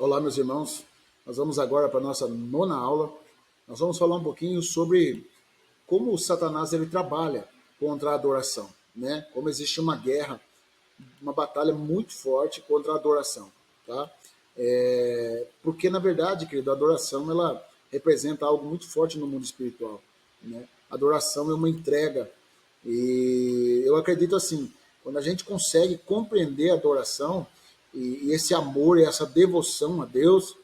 Olá, meus irmãos. Nós vamos agora para a nossa nona aula. Nós vamos falar um pouquinho sobre como o Satanás ele trabalha contra a adoração, né? Como existe uma guerra, uma batalha muito forte contra a adoração, tá? Porque, na verdade, querido, a adoração ela representa algo muito forte no mundo espiritual, né? A adoração é uma entrega e eu acredito assim, quando a gente consegue compreender a adoração e esse amor e essa devoção a Deus,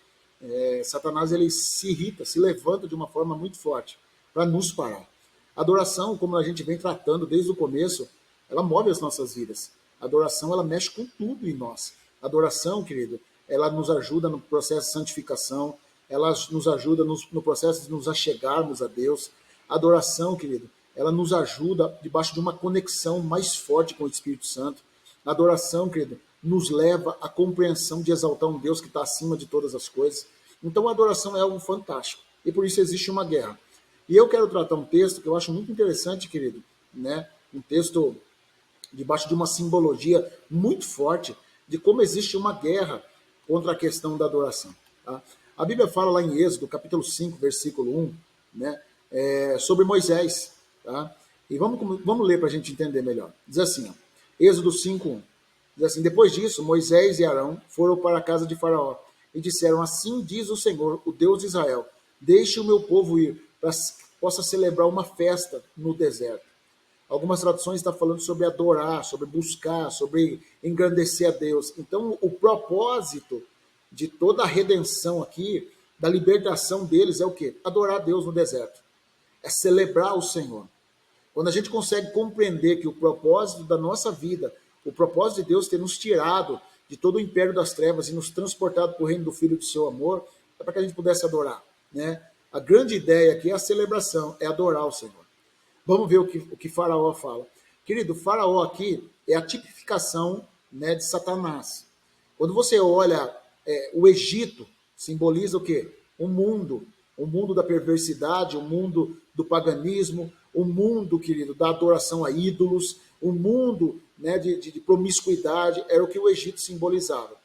Satanás ele se irrita, se levanta de uma forma muito forte para nos parar. A adoração, como a gente vem tratando desde o começo, ela move as nossas vidas. A adoração, ela mexe com tudo em nós. A adoração, querido, ela nos ajuda no processo de santificação, ela nos ajuda no processo de nos achegarmos a Deus. A adoração, querido, ela nos ajuda debaixo de uma conexão mais forte com o Espírito Santo. A adoração, querido, nos leva à compreensão de exaltar um Deus que está acima de todas as coisas. Então a adoração é algo fantástico. E por isso existe uma guerra. E eu quero tratar um texto que eu acho muito interessante, querido, né? Um texto debaixo de uma simbologia muito forte de como existe uma guerra contra a questão da adoração. Tá? A Bíblia fala lá em Êxodo, capítulo 5, versículo 1, né? Sobre Moisés. Tá? E vamos ler para a gente entender melhor. Diz assim, ó, Êxodo 5, 1. Diz assim, depois disso, Moisés e Arão foram para a casa de Faraó e disseram, assim diz o Senhor, o Deus de Israel, deixe o meu povo ir, para que possa celebrar uma festa no deserto. Algumas traduções estão falando sobre adorar, sobre buscar, sobre engrandecer a Deus. Então, o propósito de toda a redenção aqui, da libertação deles, é o quê? Adorar a Deus no deserto. É celebrar o Senhor. Quando a gente consegue compreender que o propósito da nossa vida, o propósito de Deus ter nos tirado de todo o império das trevas e nos transportado para o reino do Filho do seu amor, é para que a gente pudesse adorar, né? A grande ideia aqui é a celebração, é adorar o Senhor. Vamos ver o que Faraó fala. Querido, Faraó aqui é a tipificação, né, de Satanás. Quando você olha o Egito, simboliza o quê? O mundo da perversidade, o mundo do paganismo, o mundo, querido, da adoração a ídolos, o mundo, né, de promiscuidade, era o que o Egito simbolizava.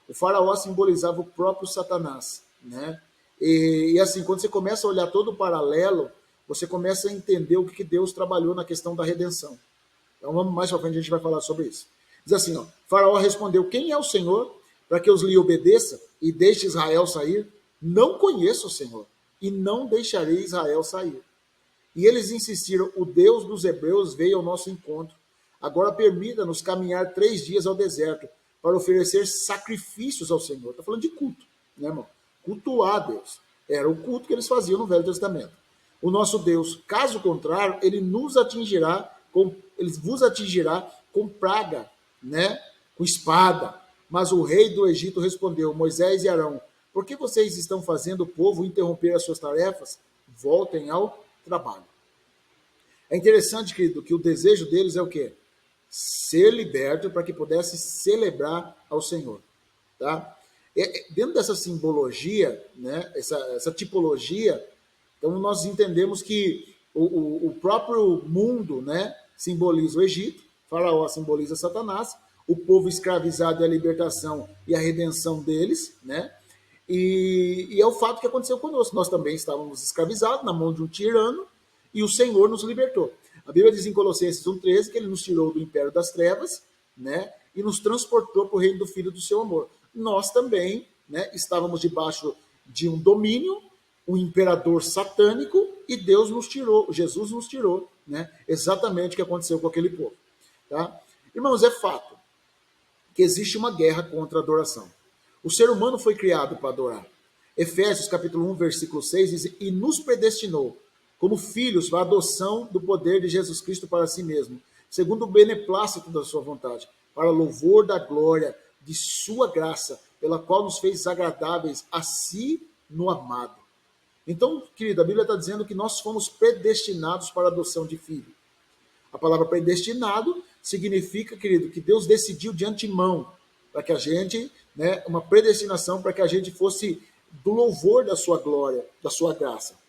O faraó simbolizava o próprio Satanás, né? E assim, quando você começa a olhar todo o paralelo, você começa a entender o que Deus trabalhou na questão da redenção. Então vamos mais para frente, a gente vai falar sobre isso. Diz assim, ó, Faraó respondeu, quem é o Senhor para que eu lhe obedeça e deixe Israel sair? Não conheço o Senhor e não deixarei Israel sair. E eles insistiram, o Deus dos hebreus veio ao nosso encontro. Agora permita-nos caminhar 3 dias ao deserto para oferecer sacrifícios ao Senhor. Está falando de culto, né, irmão? Cultuar a Deus. Era o culto que eles faziam no Velho Testamento. O nosso Deus, caso contrário, ele vos atingirá com praga, né? Com espada. Mas o rei do Egito respondeu, Moisés e Arão, por que vocês estão fazendo o povo interromper as suas tarefas? Voltem ao trabalho. É interessante, querido, que o desejo deles é o quê? Ser liberto para que pudesse celebrar ao Senhor. Tá? Dentro dessa simbologia, né, essa tipologia, então nós entendemos que o próprio mundo, né, simboliza o Egito, Faraó simboliza Satanás, o povo escravizado é a libertação e a redenção deles, né? E é o fato que aconteceu conosco. Nós também estávamos escravizados na mão de um tirano e o Senhor nos libertou. A Bíblia diz em Colossenses 1,13 que ele nos tirou do império das trevas, né, e nos transportou para o reino do Filho do seu amor. Nós também, né, estávamos debaixo de um domínio, um imperador satânico, e Deus nos tirou, Jesus nos tirou, né, exatamente o que aconteceu com aquele povo. Tá? Irmãos, é fato que existe uma guerra contra a adoração. O ser humano foi criado para adorar. Efésios capítulo 1, versículo 6 diz, e nos predestinou como filhos para a adoção do poder de Jesus Cristo para si mesmo, segundo o beneplácito da sua vontade, para louvor da glória de sua graça, pela qual nos fez agradáveis a si no amado. Então, querido, a Bíblia está dizendo que nós fomos predestinados para a adoção de filho. A palavra predestinado significa, querido, que Deus decidiu de antemão para que a gente, né, uma predestinação para que a gente fosse do louvor da sua glória, da sua graça.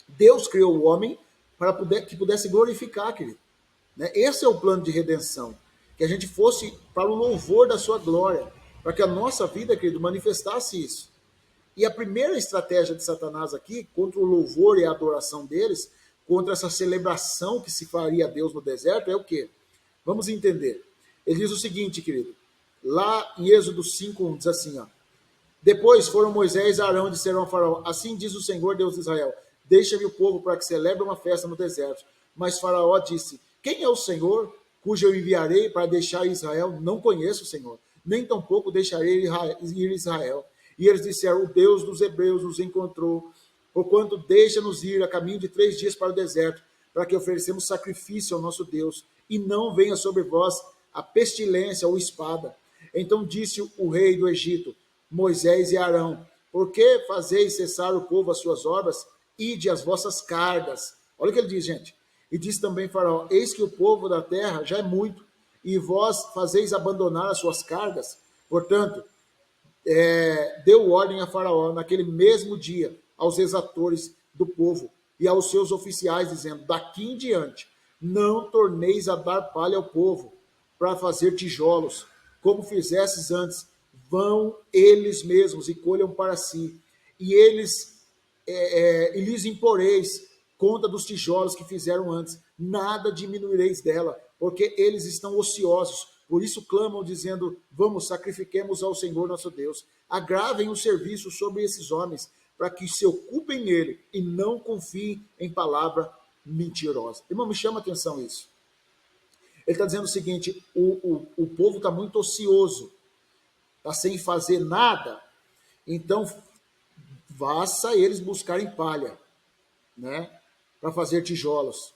Deus criou o homem para que pudesse glorificar, querido. Né? Esse é o plano de redenção, que a gente fosse para o louvor da sua glória. para que a nossa vida, querido, manifestasse isso. E a primeira estratégia de Satanás aqui, contra o louvor e a adoração deles, contra essa celebração que se faria a Deus no deserto, é o quê? Vamos entender. Ele diz o seguinte, querido, lá em Êxodo 5:1, diz assim, ó, depois foram Moisés e Arão e disseram ao faraó, assim diz o Senhor Deus de Israel, deixa-me o povo para que celebre uma festa no deserto. Mas faraó disse, quem é o Senhor, cujo eu enviarei para deixar Israel? Não conheço o Senhor, nem tampouco deixarei ir Israel. E eles disseram, o Deus dos hebreus nos encontrou, porquanto deixa-nos ir a caminho de 3 dias para o deserto, para que oferecemos sacrifício ao nosso Deus, e não venha sobre vós a pestilência ou espada. Então disse o rei do Egito, Moisés e Arão, por que fazeis cessar o povo as suas obras? Ide as vossas cargas. Olha o que ele diz, gente. E diz também Faraó, eis que o povo da terra já é muito, e vós fazeis abandonar as suas cargas. Portanto, deu ordem a Faraó naquele mesmo dia aos exatores do povo e aos seus oficiais, dizendo, daqui em diante, não torneis a dar palha ao povo para fazer tijolos, como fizesses antes, vão eles mesmos e colham para si, e e lhes imporeis conta dos tijolos que fizeram antes, nada diminuireis dela, porque eles estão ociosos, por isso clamam dizendo, vamos, sacrifiquemos ao Senhor nosso Deus, agravem o serviço sobre esses homens, para que se ocupem nele e não confiem em palavra mentirosa. Irmão, me chama a atenção isso. Ele está dizendo o seguinte, o povo está muito ocioso, está sem fazer nada, então faça eles buscarem palha, né, para fazer tijolos.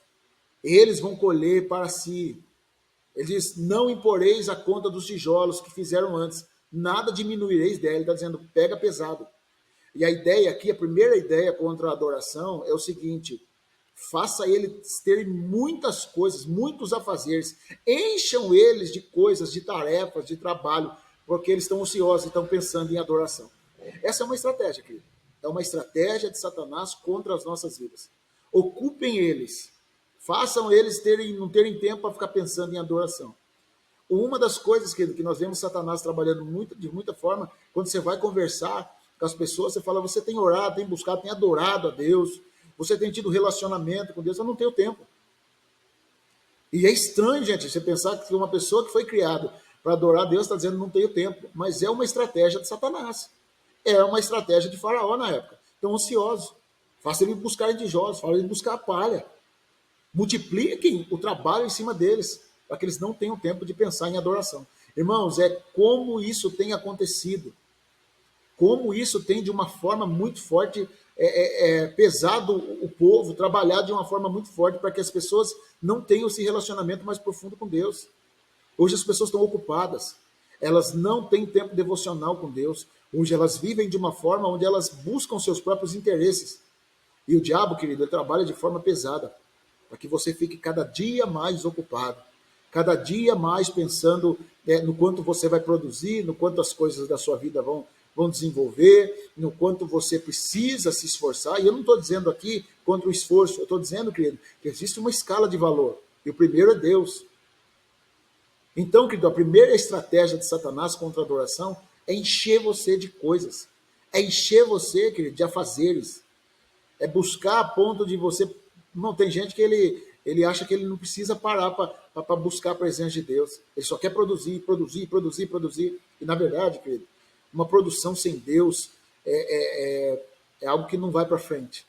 Eles vão colher para si. Ele diz, não imporeis a conta dos tijolos que fizeram antes, nada diminuireis dela. Ele está dizendo, pega pesado. E a ideia aqui, a primeira ideia contra a adoração é o seguinte, faça eles terem muitas coisas, muitos afazeres, encham eles de coisas, de tarefas, de trabalho, porque eles estão ociosos e estão pensando em adoração. Essa é uma estratégia, querido. É uma estratégia de Satanás contra as nossas vidas. Ocupem eles, façam eles não terem tempo para ficar pensando em adoração. Uma das coisas que nós vemos Satanás trabalhando de muita forma, quando você vai conversar com as pessoas, você fala, você tem orado, tem buscado, tem adorado a Deus, você tem tido relacionamento com Deus, eu não tenho tempo. E é estranho, gente, você pensar que uma pessoa que foi criada para adorar a Deus está dizendo não tenho tempo, mas é uma estratégia de Satanás. É uma estratégia de Faraó na época. Estão ansiosos. Faça eles buscarem tijolos, faça eles buscar palha. Multipliquem o trabalho em cima deles, para que eles não tenham tempo de pensar em adoração. Irmãos, é como isso tem acontecido. Como isso tem, de uma forma muito forte, pesado o povo, trabalhado de uma forma muito forte para que as pessoas não tenham esse relacionamento mais profundo com Deus. Hoje as pessoas estão ocupadas, elas não têm tempo devocional com Deus, hoje elas vivem de uma forma onde elas buscam seus próprios interesses. E o diabo, querido, ele trabalha de forma pesada, para que você fique cada dia mais ocupado, cada dia mais pensando no quanto você vai produzir, no quanto as coisas da sua vida vão desenvolver, no quanto você precisa se esforçar. E eu não estou dizendo aqui contra o esforço, eu estou dizendo, querido, que existe uma escala de valor, e o primeiro é Deus. Então, querido, a primeira estratégia de Satanás contra a adoração é encher você de coisas, é encher você, querido, de afazeres, é buscar a ponto de você... Não, tem gente que ele acha que ele não precisa parar para buscar a presença de Deus, ele só quer produzir, produzir, produzir, produzir, e na verdade, querido, uma produção sem Deus é algo que não vai para frente.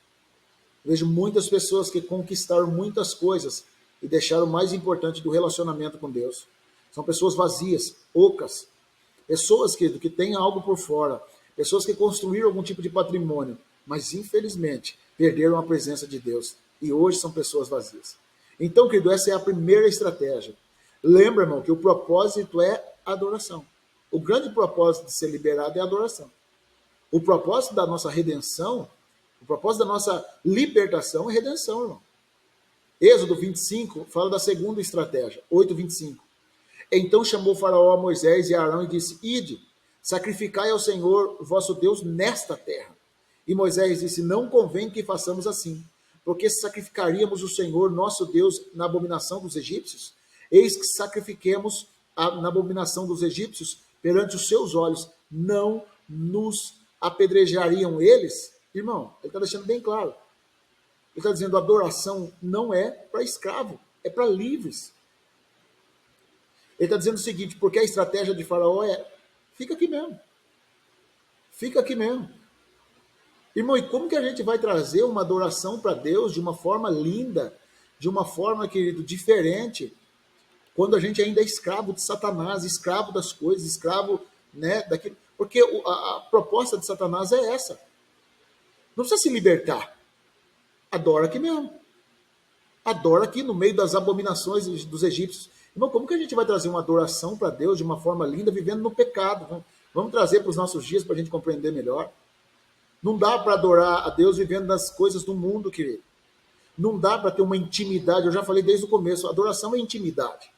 Vejo muitas pessoas que conquistaram muitas coisas e deixaram o mais importante do relacionamento com Deus. São pessoas vazias, ocas, pessoas que têm algo por fora, pessoas que construíram algum tipo de patrimônio, mas infelizmente perderam a presença de Deus e hoje são pessoas vazias. Então, querido, essa é a primeira estratégia. Lembra, irmão, que o propósito é adoração. O grande propósito de ser liberado é a adoração. O propósito da nossa redenção, o propósito da nossa libertação é redenção, irmão. Êxodo 25 fala da segunda estratégia, 8:25. Então chamou Faraó a Moisés e a Arão e disse, ide, sacrificai ao Senhor vosso Deus nesta terra. E Moisés disse, não convém que façamos assim, porque sacrificaríamos o Senhor nosso Deus na abominação dos egípcios? Eis que sacrifiquemos na abominação dos egípcios perante os seus olhos, não nos apedrejariam eles? Irmão, ele está deixando bem claro. Ele está dizendo, adoração não é para escravo, é para livres. Ele está dizendo o seguinte, porque a estratégia de Faraó é, fica aqui mesmo. Fica aqui mesmo. Irmão, e como que a gente vai trazer uma adoração para Deus de uma forma linda, de uma forma, querido, diferente, quando a gente ainda é escravo de Satanás, escravo das coisas, escravo, né, daquilo. Porque a proposta de Satanás é essa. Não precisa se libertar. Adora aqui mesmo. Adora aqui no meio das abominações dos egípcios. Irmão, como que a gente vai trazer uma adoração para Deus de uma forma linda, vivendo no pecado? Vamos trazer para os nossos dias para a gente compreender melhor. Não dá para adorar a Deus vivendo nas coisas do mundo, querido. Não dá para ter uma intimidade. Eu já falei desde o começo, adoração é intimidade.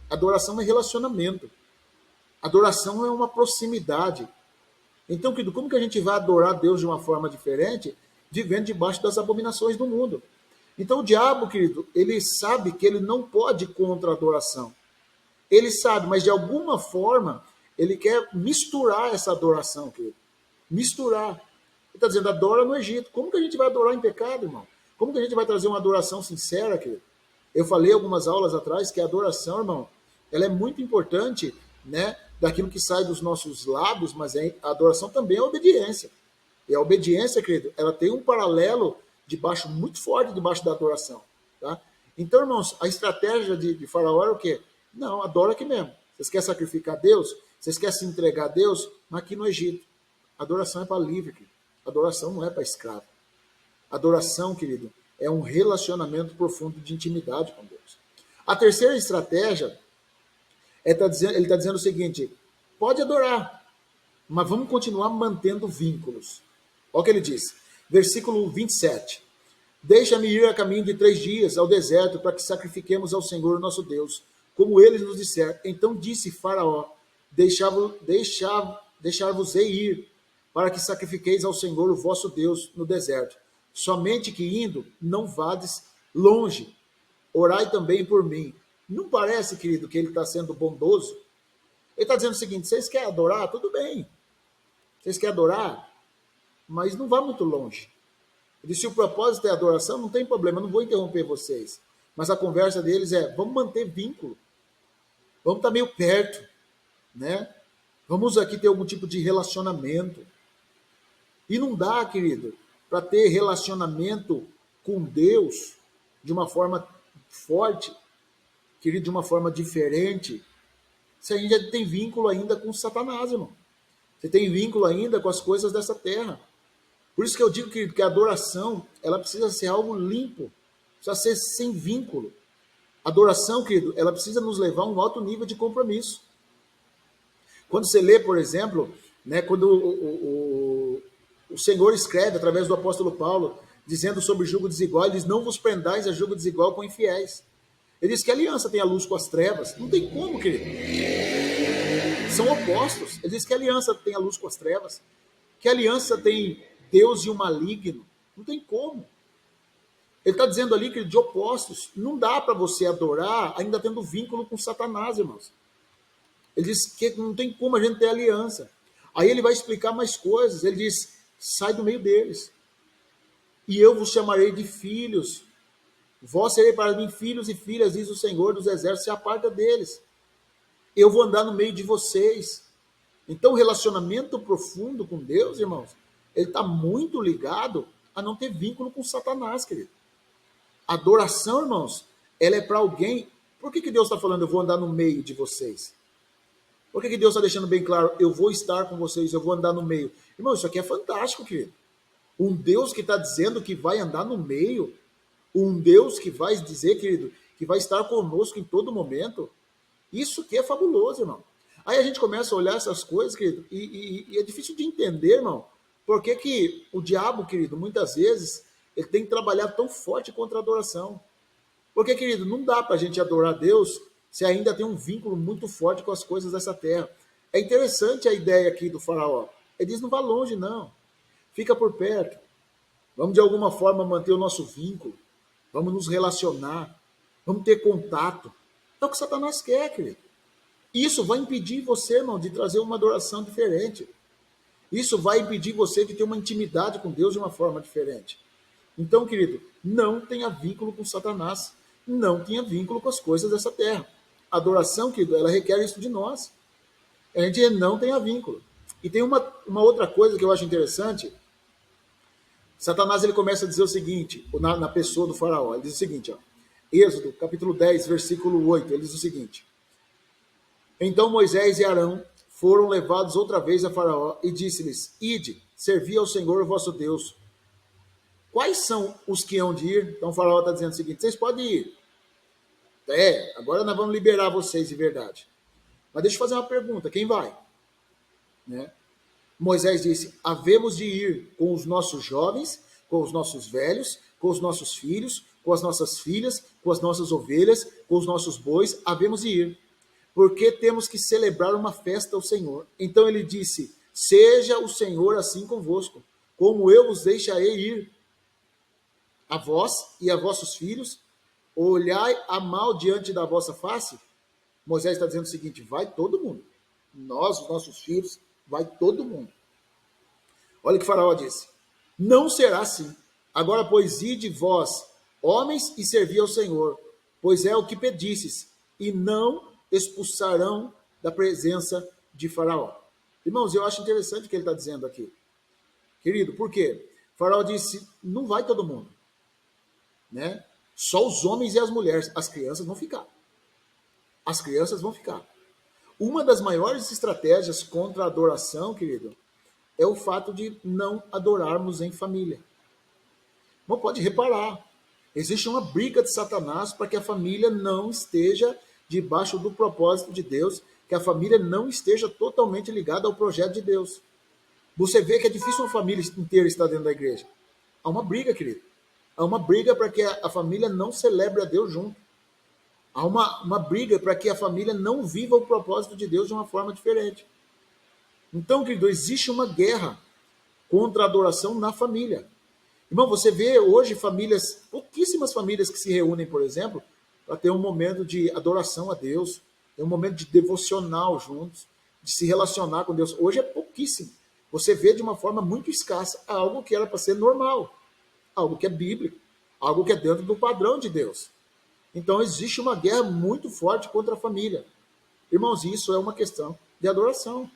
Adoração é relacionamento. Adoração é uma proximidade. Então, querido, como que a gente vai adorar Deus de uma forma diferente, vivendo debaixo das abominações do mundo? Então, o diabo, querido, ele sabe que ele não pode ir contra a adoração. Ele sabe, mas de alguma forma, ele quer misturar essa adoração, querido. Misturar. Ele está dizendo, adora no Egito. Como que a gente vai adorar em pecado, irmão? Como que a gente vai trazer uma adoração sincera, querido? Eu falei algumas aulas atrás que a adoração, irmão, ela é muito importante, né, daquilo que sai dos nossos lábios, mas a adoração também é obediência. E a obediência, querido, ela tem um paralelo muito forte debaixo da adoração. Tá? Então, irmãos, a estratégia de Faraó era o quê? Não, adora aqui mesmo. Vocês querem sacrificar a Deus? Vocês querem se entregar a Deus? Mas aqui no Egito. Adoração é para livre, querido. Adoração não é para escravo. Adoração, querido, é um relacionamento profundo de intimidade com Deus. A terceira estratégia, ele está dizendo o seguinte, pode adorar, mas vamos continuar mantendo vínculos. Olha o que ele diz, versículo 27. Deixa-me ir a caminho de 3 dias ao deserto para que sacrifiquemos ao Senhor nosso Deus, como ele nos disser. Então disse Faraó, deixar-vos-ei ir, para que sacrifiqueis ao Senhor o vosso Deus no deserto. Somente que indo, não vades longe. Orai também por mim. Não parece, querido, que ele está sendo bondoso? Ele está dizendo o seguinte, vocês querem adorar? Tudo bem. Vocês querem adorar? Mas não vá muito longe. Ele disse, se o propósito é adoração, não tem problema, não vou interromper vocês. Mas a conversa deles é, vamos manter vínculo. Vamos estar meio perto, né? Vamos aqui ter algum tipo de relacionamento. E não dá, querido, para ter relacionamento com Deus de uma forma forte, querido, de uma forma diferente, você ainda tem vínculo ainda com Satanás, irmão. Você tem vínculo ainda com as coisas dessa terra. Por isso que eu digo, querido, que a adoração, ela precisa ser algo limpo, precisa ser sem vínculo. A adoração, querido, ela precisa nos levar a um alto nível de compromisso. Quando você lê, por exemplo, né, quando o Senhor escreve, através do apóstolo Paulo, dizendo sobre jugo desigual, ele diz, não vos prendais a jugo desigual com infiéis. Ele diz que a aliança tem a luz com as trevas. Não tem como, querido. São opostos. Ele diz que a aliança tem a luz com as trevas. Que a aliança tem Deus e o maligno. Não tem como. Ele está dizendo ali que de opostos. Não dá para você adorar ainda tendo vínculo com Satanás, irmãos. Ele diz que não tem como a gente ter aliança. Aí ele vai explicar mais coisas. Ele diz, sai do meio deles. E eu vos chamarei de filhos. Vós serei para mim filhos e filhas, diz o Senhor dos Exércitos, se aparta deles. Eu vou andar no meio de vocês. Então, o relacionamento profundo com Deus, irmãos, ele está muito ligado a não ter vínculo com Satanás, querido. A adoração, irmãos, ela é para alguém. Por que Deus está falando, eu vou andar no meio de vocês? Por que Deus está deixando bem claro, eu vou estar com vocês, eu vou andar no meio? Irmão, isso aqui é fantástico, querido. Um Deus que está dizendo que vai andar no meio, um Deus que vai dizer, querido, que vai estar conosco em todo momento, isso que é fabuloso, irmão. Aí a gente começa a olhar essas coisas, querido, e é difícil de entender, irmão, por que o diabo, querido, muitas vezes, ele tem que trabalhar tão forte contra a adoração. Porque, querido, não dá para a gente adorar Deus se ainda tem um vínculo muito forte com as coisas dessa terra. É interessante a ideia aqui do Faraó. Ele diz, não vá longe, não. Fica por perto. Vamos, de alguma forma, manter o nosso vínculo. Vamos nos relacionar. Vamos ter contato. É o que Satanás quer, querido. Isso vai impedir você, irmão, de trazer uma adoração diferente. Isso vai impedir você de ter uma intimidade com Deus de uma forma diferente. Então, querido, não tenha vínculo com Satanás. Não tenha vínculo com as coisas dessa terra. A adoração, querido, ela requer isso de nós. A gente não tenha vínculo. E tem uma outra coisa que eu acho interessante. Satanás ele começa a dizer o seguinte, na pessoa do faraó. Ele diz o seguinte, ó, Êxodo, capítulo 10, versículo 8. Ele diz o seguinte: Então Moisés e Arão foram levados outra vez a Faraó e disse-lhes: Ide, servi ao Senhor vosso Deus. Quais são os que hão de ir? Então o Faraó está dizendo o seguinte: vocês podem ir. Agora nós vamos liberar vocês de verdade. Mas deixa eu fazer uma pergunta: quem vai? Né? Moisés disse: havemos de ir com os nossos jovens, com os nossos velhos, com os nossos filhos, com as nossas filhas, com as nossas ovelhas, com os nossos bois, havemos de ir, porque temos que celebrar uma festa ao Senhor. Então ele disse: seja o Senhor assim convosco, como eu os deixarei ir, a vós e a vossos filhos, olhai a mal diante da vossa face. Moisés está dizendo o seguinte: vai todo mundo. Nós, os nossos filhos, vai todo mundo. Olha o que o Faraó disse: não será assim. Agora, pois, ide vós, homens, e servi ao Senhor, pois é o que pedistes, e não expulsarão da presença de Faraó. Irmãos, eu acho interessante o que ele está dizendo aqui. Querido, por quê? O Faraó disse: não vai todo mundo. Né? Só os homens e as mulheres. As crianças vão ficar. As crianças vão ficar. Uma das maiores estratégias contra a adoração, querido, é o fato de não adorarmos em família. Não pode reparar. Existe uma briga de Satanás para que a família não esteja debaixo do propósito de Deus, que a família não esteja totalmente ligada ao projeto de Deus. Você vê que é difícil uma família inteira estar dentro da igreja. Há uma briga, querido. Há uma briga para que a família não celebre a Deus junto. Há uma briga para que a família não viva o propósito de Deus de uma forma diferente. Então, querido, existe uma guerra contra a adoração na família. Irmão, você vê hoje famílias, pouquíssimas famílias que se reúnem, por exemplo, para ter um momento de adoração a Deus, ter um momento de devocional juntos, de se relacionar com Deus. Hoje é pouquíssimo. Você vê de uma forma muito escassa algo que era para ser normal, algo que é bíblico, algo que é dentro do padrão de Deus. Então existe uma guerra muito forte contra a família. Irmãos, isso é uma questão de adoração.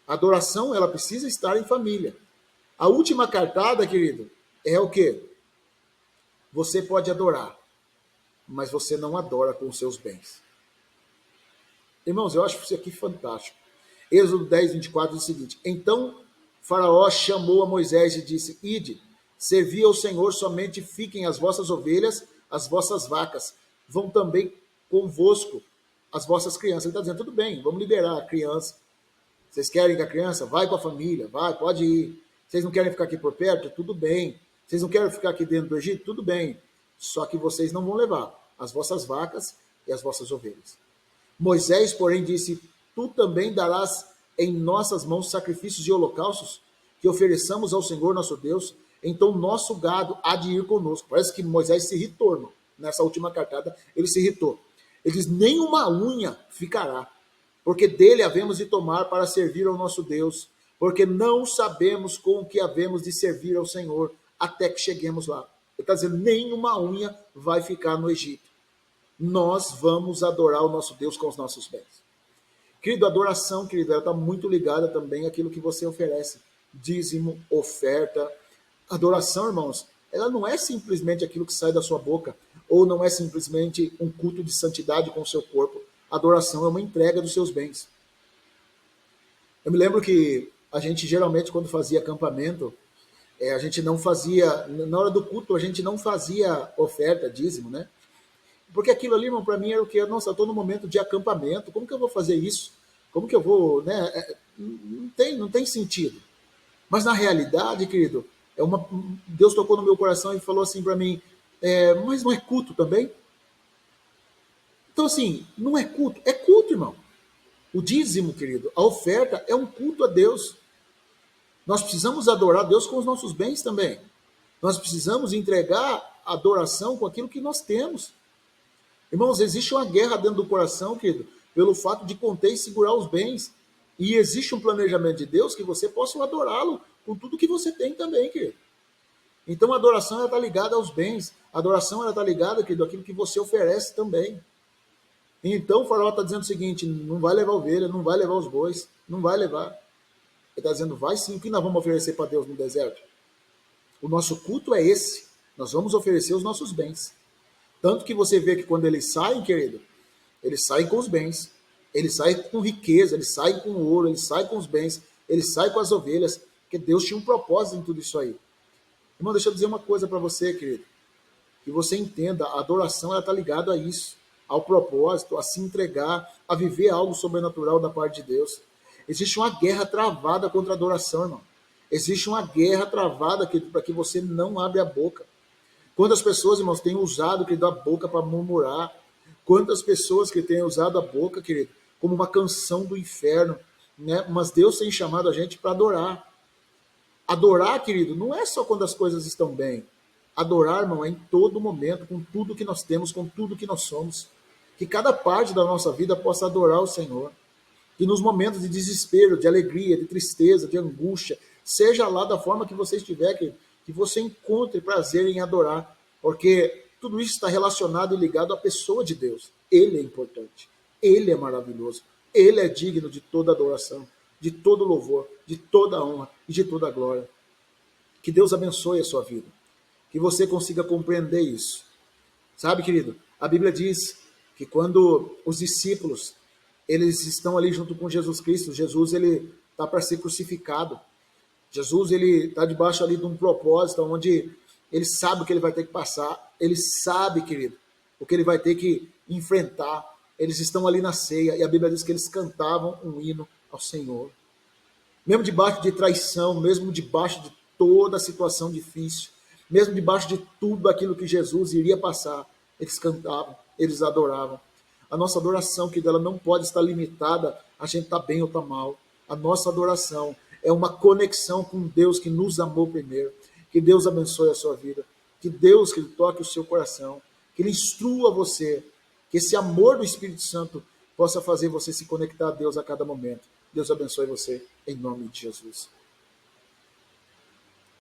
A adoração, ela precisa estar em família. A última cartada, querido, é o quê? Você pode adorar, mas você não adora com os seus bens. Irmãos, eu acho isso aqui fantástico. Êxodo 10, 24 diz o seguinte: Então Faraó chamou a Moisés e disse: Ide, servi ao Senhor, somente fiquem as vossas ovelhas, as vossas vacas, vão também convosco as vossas crianças. Ele está dizendo: tudo bem, vamos liberar a criança. Vocês querem que a criança? Vai com a família, vai, pode ir. Vocês não querem ficar aqui por perto? Tudo bem. Vocês não querem ficar aqui dentro do Egito? Tudo bem. Só que vocês não vão levar as vossas vacas e as vossas ovelhas. Moisés, porém, disse: Tu também darás em nossas mãos sacrifícios e holocaustos que ofereçamos ao Senhor nosso Deus. Então nosso gado há de ir conosco. Parece que Moisés se irritou, irmão. Nessa última cartada, ele se irritou. Ele diz: nenhuma unha ficará, porque dele havemos de tomar para servir ao nosso Deus, porque não sabemos com o que havemos de servir ao Senhor até que cheguemos lá. Ele está dizendo: nenhuma unha vai ficar no Egito. Nós vamos adorar o nosso Deus com os nossos bens. Querido, a adoração, querido, ela está muito ligada também àquilo que você oferece. Dízimo, oferta. Adoração, irmãos, ela não é simplesmente aquilo que sai da sua boca, ou não é simplesmente um culto de santidade com o seu corpo. Adoração é uma entrega dos seus bens. Eu me lembro que a gente geralmente, quando fazia acampamento, a gente não fazia, na hora do culto, a gente não fazia oferta, dízimo, né? Porque aquilo ali, irmão, para mim era o quê? Nossa, eu estou no momento de acampamento, como que eu vou fazer isso? Como que eu vou, né? Não tem sentido. Mas na realidade, querido, Deus tocou no meu coração e falou assim para mim: mas não é culto também? Então, assim, não é culto, irmão. O dízimo, querido, a oferta é um culto a Deus. Nós precisamos adorar Deus com os nossos bens também. Nós precisamos entregar adoração com aquilo que nós temos. Irmãos, existe uma guerra dentro do coração, querido, pelo fato de conter e segurar os bens. E existe um planejamento de Deus que você possa adorá-lo com tudo que você tem também, querido. Então a adoração ela está ligada aos bens, a adoração ela está ligada, querido, àquilo que você oferece também. Então o faraó está dizendo o seguinte: não vai levar ovelha, não vai levar os bois, não vai levar. Ele está dizendo: vai sim, o que nós vamos oferecer para Deus no deserto? O nosso culto é esse, nós vamos oferecer os nossos bens. Tanto que você vê que quando eles saem, querido, eles saem com os bens, eles saem com riqueza, eles saem com ouro, eles saem com os bens, eles saem com as ovelhas, porque Deus tinha um propósito em tudo isso aí. Irmão, deixa eu dizer uma coisa para você, querido, que você entenda, a adoração está ligada a isso, ao propósito, a se entregar, a viver algo sobrenatural da parte de Deus. Existe uma guerra travada contra a adoração, irmão. Existe uma guerra travada para que você não abra a boca. Quantas pessoas, irmãos, têm usado, querido, a boca para murmurar? Quantas pessoas que têm usado a boca, querido, como uma canção do inferno, né? Mas Deus tem chamado a gente para adorar. Adorar, querido, não é só quando as coisas estão bem. Adorar, irmão, é em todo momento, com tudo que nós temos, com tudo que nós somos. Que cada parte da nossa vida possa adorar o Senhor. Que nos momentos de desespero, de alegria, de tristeza, de angústia, seja lá da forma que você estiver, que você encontre prazer em adorar. Porque tudo isso está relacionado e ligado à pessoa de Deus. Ele é importante. Ele é maravilhoso. Ele é digno de toda adoração, de todo louvor, de toda honra e de toda glória. Que Deus abençoe a sua vida. Que você consiga compreender isso. Sabe, querido, a Bíblia diz que quando os discípulos eles estão ali junto com Jesus Cristo, Jesus ele está para ser crucificado. Jesus ele está debaixo ali de um propósito onde ele sabe o que ele vai ter que passar, ele sabe, querido, o que ele vai ter que enfrentar. Eles estão ali na ceia e a Bíblia diz que eles cantavam um hino ao Senhor. Mesmo debaixo de traição, mesmo debaixo de toda a situação difícil, mesmo debaixo de tudo aquilo que Jesus iria passar, eles cantavam, eles adoravam. A nossa adoração, que dela não pode estar limitada a gente está bem ou está mal. A nossa adoração é uma conexão com Deus que nos amou primeiro. Que Deus abençoe a sua vida. Que Deus que Ele toque o seu coração. Que Ele instrua você. Que esse amor do Espírito Santo possa fazer você se conectar a Deus a cada momento. Deus abençoe você, em nome de Jesus.